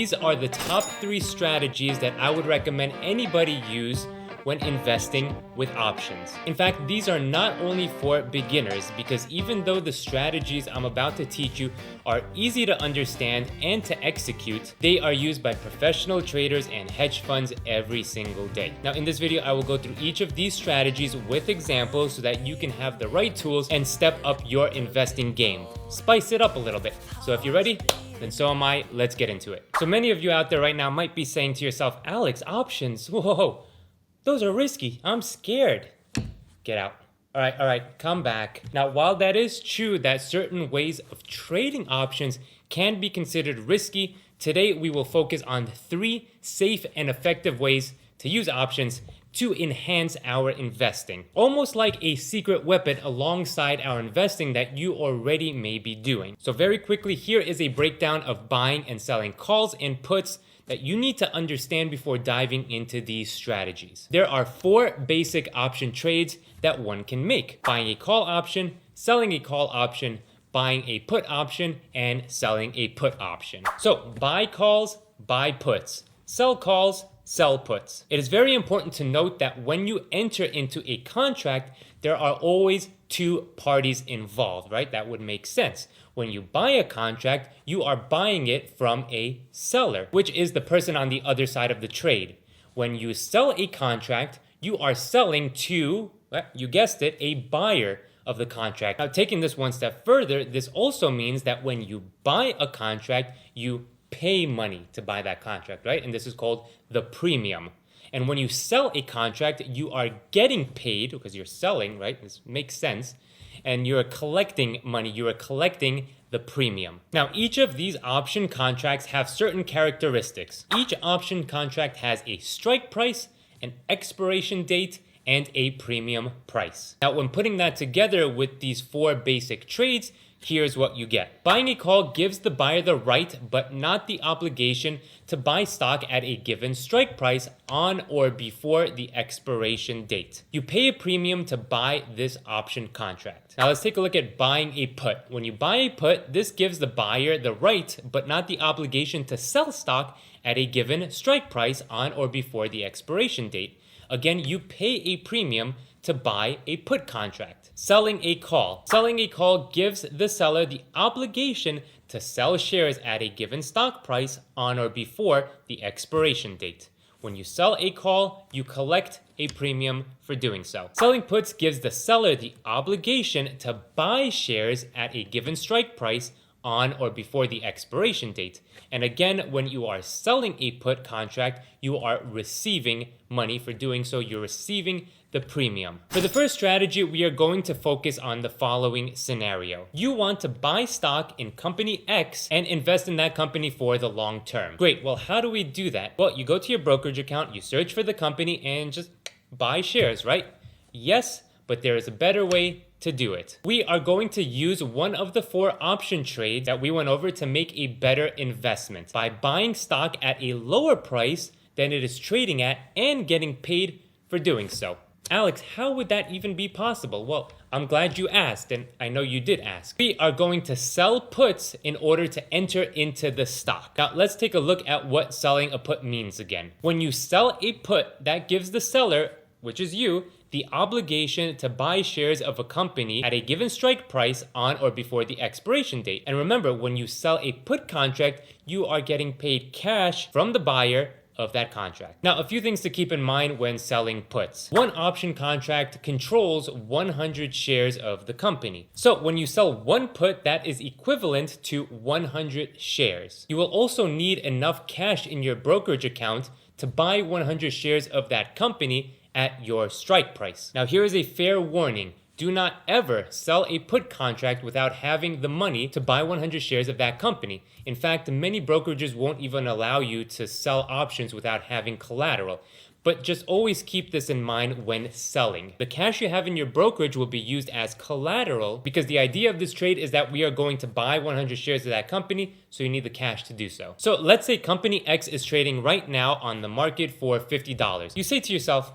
these are the top 3 strategies that I would recommend anybody use when investing with options. In fact, these are not only for beginners, because even though the strategies I'm about to teach you are easy to understand and to execute, they are used by professional traders and hedge funds every single day. Now, in this video, I will go through each of these strategies with examples so that you can have the right tools and step up your investing game. Spice it up a little bit. So if you're ready, then so am I. Let's get into it. So many of you out there right now might be saying to yourself, Alex, options, whoa. Those are risky. I'm scared. Get out. All right, come back. Now, while that is true that certain ways of trading options can be considered risky, today we will focus on 3 safe and effective ways to use options to enhance our investing. Almost like a secret weapon alongside our investing that you already may be doing. So very quickly, here is a breakdown of buying and selling calls and puts that you need to understand before diving into these strategies. There are 4 basic option trades that one can make: buying a call option, selling a call option, buying a put option, and selling a put option. So buy calls, buy puts, sell calls, sell puts. It is very important to note that when you enter into a contract, there are always 2 parties involved, right? That would make sense. When you buy a contract, you are buying it from a seller, which is the person on the other side of the trade. When you sell a contract, you are selling to, you guessed it, a buyer of the contract. Now, taking this one step further, this also means that when you buy a contract, you pay money to buy that contract, right? And this is called the premium. And when you sell a contract, you are getting paid because you're selling, right? This makes sense. And you're collecting money, you are collecting the premium. Now, each of these option contracts have certain characteristics. Each option contract has a strike price, an expiration date, and a premium price. Now, when putting that together with these 4 basic trades, here's what you get. Buying a call gives the buyer the right, but not the obligation, to buy stock at a given strike price on or before the expiration date. You pay a premium to buy this option contract. Now let's take a look at buying a put. When you buy a put, this gives the buyer the right, but not the obligation, to sell stock at a given strike price on or before the expiration date. Again, you pay a premium to buy a put contract. Selling a call. Selling a call gives the seller the obligation to sell shares at a given stock price on or before the expiration date. When you sell a call, you collect a premium for doing so. Selling puts gives the seller the obligation to buy shares at a given strike price on or before the expiration date. And again, when you are selling a put contract, you are receiving money for doing so. You're receiving the premium. For the first strategy, we are going to focus on the following scenario. You want to buy stock in company X and invest in that company for the long term. Great, well, how do we do that? Well, you go to your brokerage account, you search for the company, and just buy shares, right? Yes, but there is a better way to do it. We are going to use one of the 4 option trades that we went over to make a better investment by buying stock at a lower price than it is trading at and getting paid for doing so. Alex, how would that even be possible? Well, I'm glad you asked, and I know you did ask. We are going to sell puts in order to enter into the stock. Now, let's take a look at what selling a put means again. When you sell a put, that gives the seller, which is you, the obligation to buy shares of a company at a given strike price on or before the expiration date. And remember, when you sell a put contract, you are getting paid cash from the buyer of that contract. Now, a few things to keep in mind when selling puts. One option contract controls 100 shares of the company. So when you sell one put, that is equivalent to 100 shares. You will also need enough cash in your brokerage account to buy 100 shares of that company at your strike price. Now, here is a fair warning. Do not ever sell a put contract without having the money to buy 100 shares of that company. In fact, many brokerages won't even allow you to sell options without having collateral. But just always keep this in mind when selling. The cash you have in your brokerage will be used as collateral because the idea of this trade is that we are going to buy 100 shares of that company, so you need the cash to do so. So let's say company X is trading right now on the market for $50. You say to yourself,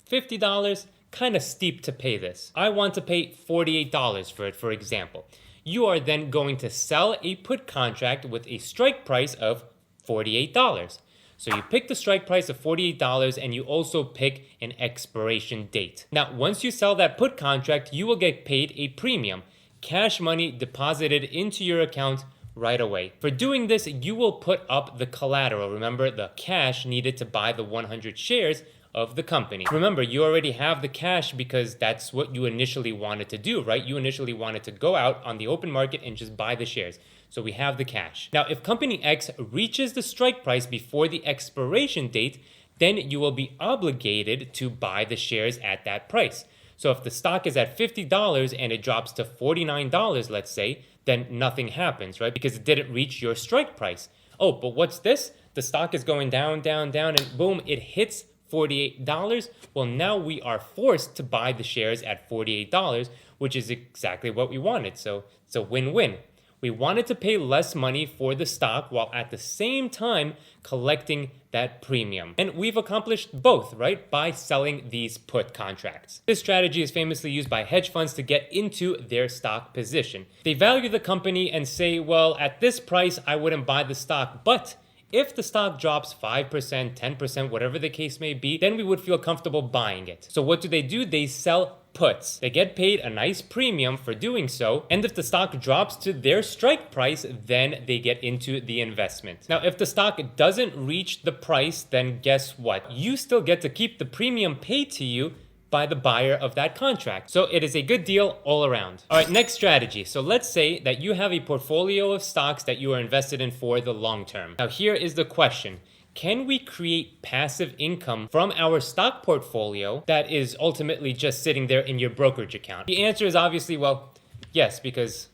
$50? Kind of steep to pay this. I want to pay $48 for it, for example. You are then going to sell a put contract with a strike price of $48. So you pick the strike price of $48 and you also pick an expiration date. Now, once you sell that put contract, you will get paid a premium, cash money deposited into your account right away. For doing this, you will put up the collateral. Remember, the cash needed to buy the 100 shares of the company. Remember, you already have the cash because that's what you initially wanted to do, right? You initially wanted to go out on the open market and just buy the shares. So we have the cash. Now, if company X reaches the strike price before the expiration date, then you will be obligated to buy the shares at that price. So if the stock is at $50 and it drops to $49, let's say, then nothing happens, right? Because it didn't reach your strike price. Oh, but what's this? The stock is going down, down, down, and boom, it hits $48. Well, now we are forced to buy the shares at $48, which is exactly what we wanted. So it's a win-win. We wanted to pay less money for the stock while at the same time collecting that premium. And we've accomplished both, right? By selling these put contracts. This strategy is famously used by hedge funds to get into their stock position. They value the company and say, well, at this price, I wouldn't buy the stock, but if the stock drops 5%, 10%, whatever the case may be, then we would feel comfortable buying it. So what do? They sell puts. They get paid a nice premium for doing so, and if the stock drops to their strike price, then they get into the investment. Now, if the stock doesn't reach the price, then guess what? You still get to keep the premium paid to you by the buyer of that contract. So it is a good deal all around. All right, next strategy. So let's say that you have a portfolio of stocks that you are invested in for the long term. Now here is the question. Can we create passive income from our stock portfolio that is ultimately just sitting there in your brokerage account? The answer is obviously, well, yes, because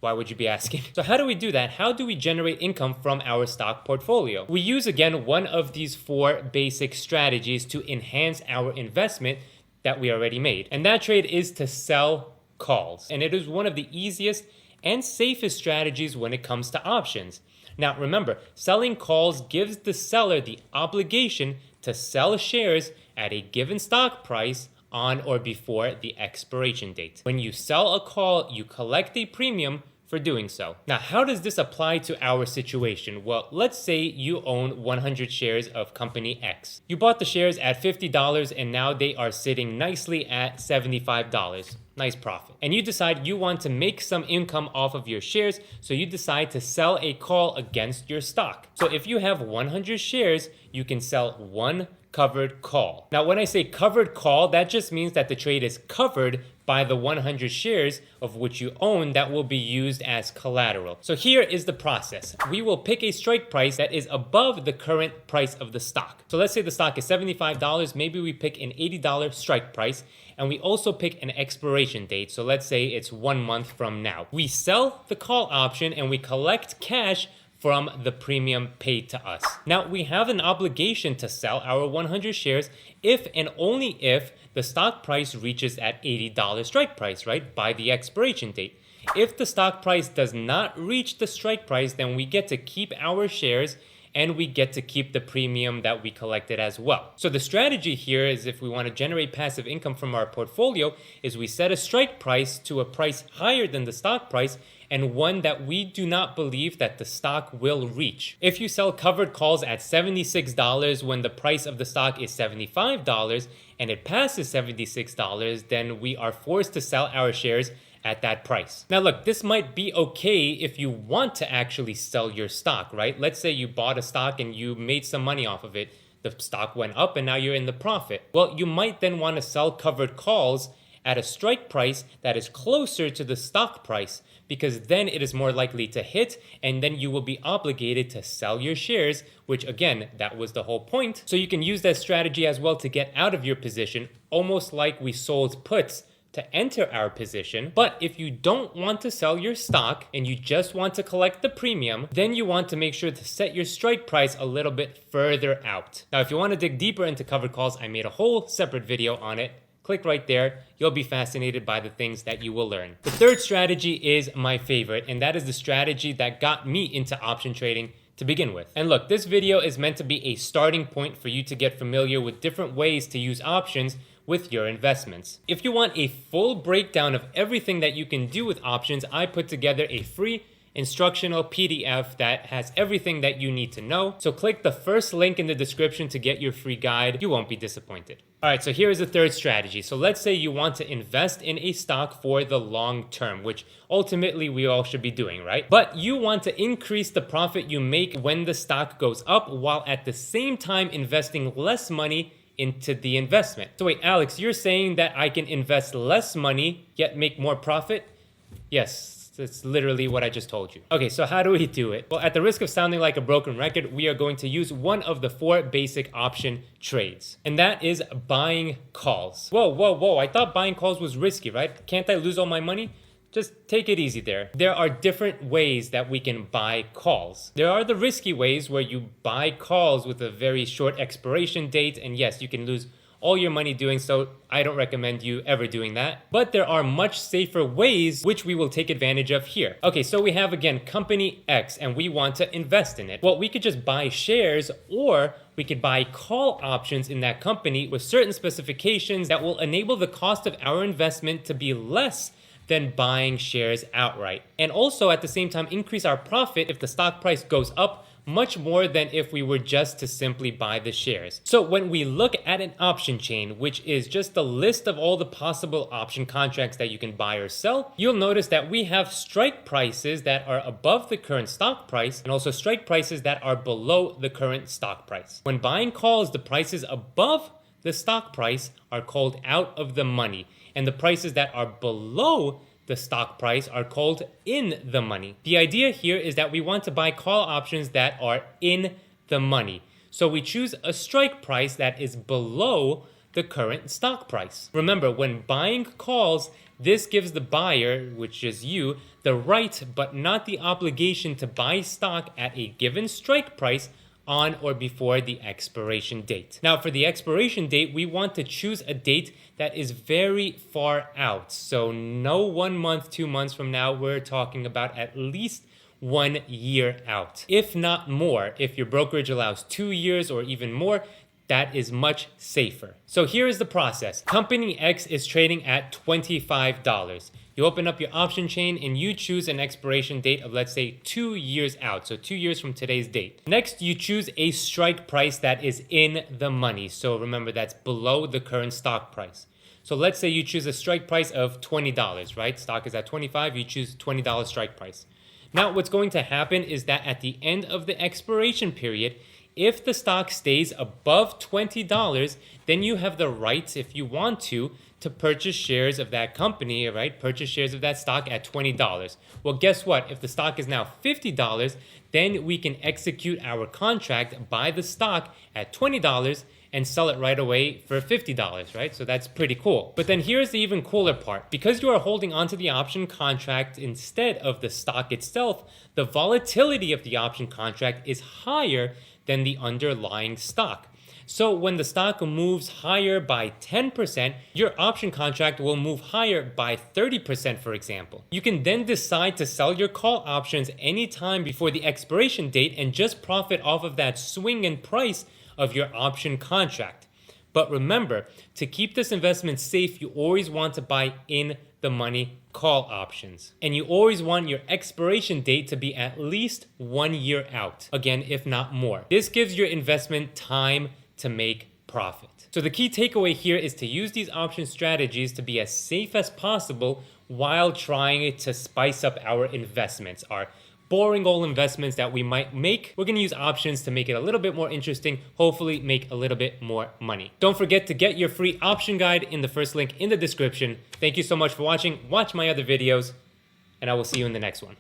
why would you be asking? So how do we do that? How do we generate income from our stock portfolio? We use, again, one of these 4 basic strategies to enhance our investment that we already made. And that trade is to sell calls. And it is one of the easiest and safest strategies when it comes to options. Now remember, selling calls gives the seller the obligation to sell shares at a given stock price on or before the expiration date. When you sell a call, you collect a premium for doing so. Now, how does this apply to our situation? Well, let's say you own 100 shares of company X. You bought the shares at $50 and now they are sitting nicely at $75. Nice profit. And you decide you want to make some income off of your shares, so you decide to sell a call against your stock. So if you have 100 shares, you can sell 1 covered call. Now, when I say covered call, that just means that the trade is covered by the 100 shares of which you own that will be used as collateral. So here is the process. We will pick a strike price that is above the current price of the stock. So let's say the stock is $75, maybe we pick an $80 strike price, and we also pick an expiration date. So let's say it's 1 month from now. We sell the call option and we collect cash from the premium paid to us. Now, we have an obligation to sell our 100 shares if and only if the stock price reaches that $80 strike price, right, by the expiration date. If the stock price does not reach the strike price, then we get to keep our shares and we get to keep the premium that we collected as well. So the strategy here is, if we want to generate passive income from our portfolio, is we set a strike price to a price higher than the stock price and one that we do not believe that the stock will reach. If you sell covered calls at $76 when the price of the stock is $75 and it passes $76, then we are forced to sell our shares at that price. Now look, this might be okay if you want to actually sell your stock, right? Let's say you bought a stock and you made some money off of it. The stock went up and now you're in the profit. Well, you might then want to sell covered calls at a strike price that is closer to the stock price, because then it is more likely to hit and then you will be obligated to sell your shares, which again, that was the whole point. So you can use that strategy as well to get out of your position, almost like we sold puts to enter our position. But if you don't want to sell your stock and you just want to collect the premium, then you want to make sure to set your strike price a little bit further out. Now, if you want to dig deeper into covered calls, I made a whole separate video on it. Click right there. You'll be fascinated by the things that you will learn. The third strategy is my favorite, and that is the strategy that got me into option trading to begin with. And look, this video is meant to be a starting point for you to get familiar with different ways to use options with your investments. If you want a full breakdown of everything that you can do with options, I put together a free instructional PDF that has everything that you need to know. So click the first link in the description to get your free guide. You won't be disappointed. All right, so here is the third strategy. So let's say you want to invest in a stock for the long term, which ultimately we all should be doing, right? But you want to increase the profit you make when the stock goes up while at the same time investing less money into the investment. So wait, Alex, you're saying that I can invest less money yet make more profit? Yes. That's literally what I just told you. Okay, so how do we do it? Well, at the risk of sounding like a broken record, we are going to use one of the 4 basic option trades, and that is buying calls. Whoa, I thought buying calls was risky, right? Can't I lose all my money? Just take it easy there. There are different ways that we can buy calls. There are the risky ways where you buy calls with a very short expiration date, and yes, you can lose all your money doing so. I don't recommend you ever doing that. But there are much safer ways which we will take advantage of here. Okay, so we have again company X and we want to invest in it. Well, we could just buy shares, or we could buy call options in that company with certain specifications that will enable the cost of our investment to be less than buying shares outright. And also at the same time increase our profit if the stock price goes up much more than if we were just to simply buy the shares. So when we look at an option chain, which is just a list of all the possible option contracts that you can buy or sell, you'll notice that we have strike prices that are above the current stock price and also strike prices that are below the current stock price. When buying calls, the prices above the stock price are called out of the money, and the prices that are below the stock price are called in the money. The idea here is that we want to buy call options that are in the money. So we choose a strike price that is below the current stock price. Remember, when buying calls, this gives the buyer, which is you, the right but not the obligation to buy stock at a given strike price on or before the expiration date. Now, for the expiration date, we want to choose a date that is very far out. So no 1 month, 2 months from now, we're talking about at least 1 year out, if not more. If your brokerage allows 2 years or even more, that is much safer. So here is the process. Company X is trading at $25. You open up your option chain and you choose an expiration date of, let's say, 2 years out. So 2 years from today's date. Next, you choose a strike price that is in the money. So remember, that's below the current stock price. So let's say you choose a strike price of $20, right? Stock is at 25, you choose $20 strike price. Now, what's going to happen is that at the end of the expiration period, if the stock stays above $20, then you have the right, if you want to purchase shares of that company, right? Purchase shares of that stock at $20. Well, guess what? If the stock is now $50, then we can execute our contract, buy the stock at $20 and sell it right away for $50, right? So that's pretty cool. But then here's the even cooler part. Because you are holding onto the option contract instead of the stock itself, the volatility of the option contract is higher than the underlying stock. So when the stock moves higher by 10%, your option contract will move higher by 30%, for example. You can then decide to sell your call options anytime before the expiration date and just profit off of that swing in price of your option contract. But remember, to keep this investment safe, you always want to buy in the money call options. And you always want your expiration date to be at least 1 year out. Again, if not more. This gives your investment time to make profit. So the key takeaway here is to use these option strategies to be as safe as possible while trying to spice up our investments. Our boring old investments that we might make, we're going to use options to make it a little bit more interesting, hopefully make a little bit more money. Don't forget to get your free option guide in the first link in the description. Thank you so much for watching. Watch my other videos, and I will see you in the next one.